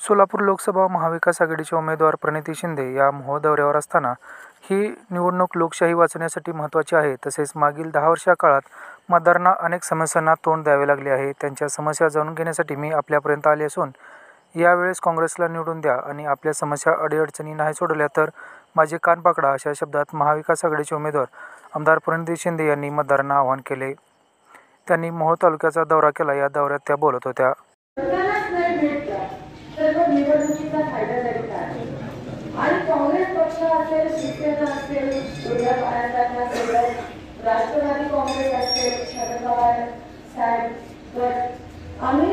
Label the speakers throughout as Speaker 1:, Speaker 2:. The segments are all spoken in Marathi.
Speaker 1: सोलापूर लोकसभा महाविकास आघाडीचे उमेदवार प्रणिती शिंदे या मोहोळ दौऱ्यावर असताना ही निवडणूक लोकशाही वाचवण्यासाठी महत्त्वाची आहे. तसेच मागील 10 वर्षा काळात मतदारांना अनेक समस्यांना तोंड द्यावे लागले आहे. त्यांच्या समस्या जाणून घेण्यासाठी मी आपल्यापर्यंत आले असून यावेळेस काँग्रेसला निवडून द्या आणि आपल्या समस्या अडीअडचणी नाही सोडवल्या तर माझे कान पकडा, अशा शब्दात महाविकास आघाडीचे उमेदवार आमदार प्रणिती शिंदे यांनी मतदारांना आवाहन केले. त्यांनी मोहोळ तालुक्याचा दौरा केला. या दौऱ्यात त्या बोलत होत्या.
Speaker 2: सर्व निवडणुकीचा फायदा करीत आहे आणि काँग्रेस पक्ष असेल, शिवसेना असेल, उद्या पाण्याचा सोबत राष्ट्रवादी काँग्रेस असेल, शरद पवार साहेब गट, आम्ही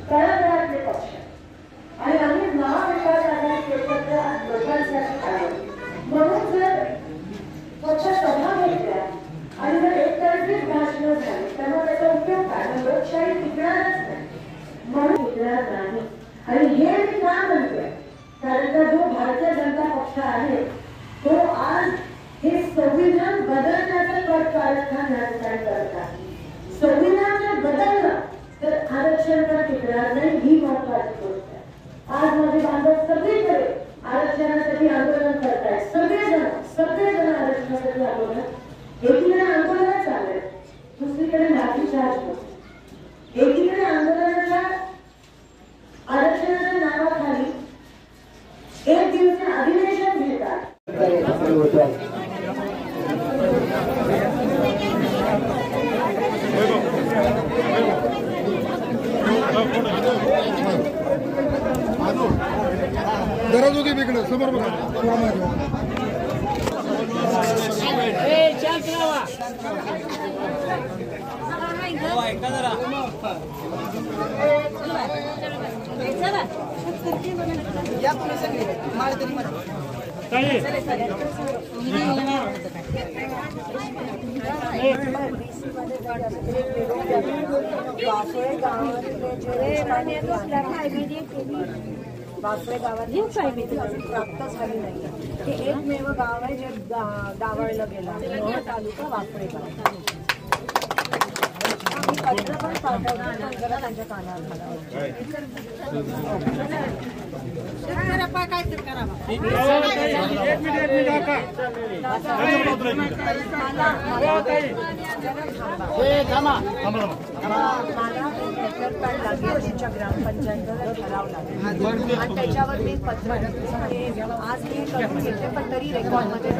Speaker 2: तळागाळातले पक्ष आणि आम्ही महाविकास आघाडी एकत्र लोकांसाठी आलो. म्हणून जर पक्ष सभा घेतल्या आणि जर एकतर्फीच भाषणं झाली तेव्हा त्याचा उपयोग काय? लोकशाही टिकणारच नाही. म्हणून टिकणार नाही. आणि हे मी का म्हणते, कारण का जो भारतीय जनता पक्ष आहे तो आज हे संविधान बदलण्याचं कारस्थान या ठिकाणी करत आहे. संविधान जर बदललं तर आरक्षण का टिकणार नाही, ही महत्वाची गोष्ट आहे. आज माझे बांधव सगळीकडे आरक्षणासाठी आंदोलन करतायत. सगळेजण आरक्षणासाठी आंदोलन, एकीकडे आंदोलन चाललंय, दुसरीकडे लाठीचार्ज होतो. एकीकडे आंदोलनाच्या आरक्षणाच्या नावाखाली एक दिवसीय अधिवेशन घेतात.
Speaker 3: दररोज वेगळं समोर बघा.
Speaker 4: बापळे गावात प्राप्त झाली नाही. हे एकमेव गाव आहे जे डावळलं गेलं. मोहोळ तालुका वापळे गाव. पत्र पण पाठवलं जरा त्यांच्या कानावर त्यांच्या ग्रामपंचायत ठराव लागेल आणि त्याच्यावर मी पत्र आज मी करून घेते, पण तरी रेकॉर्डमध्ये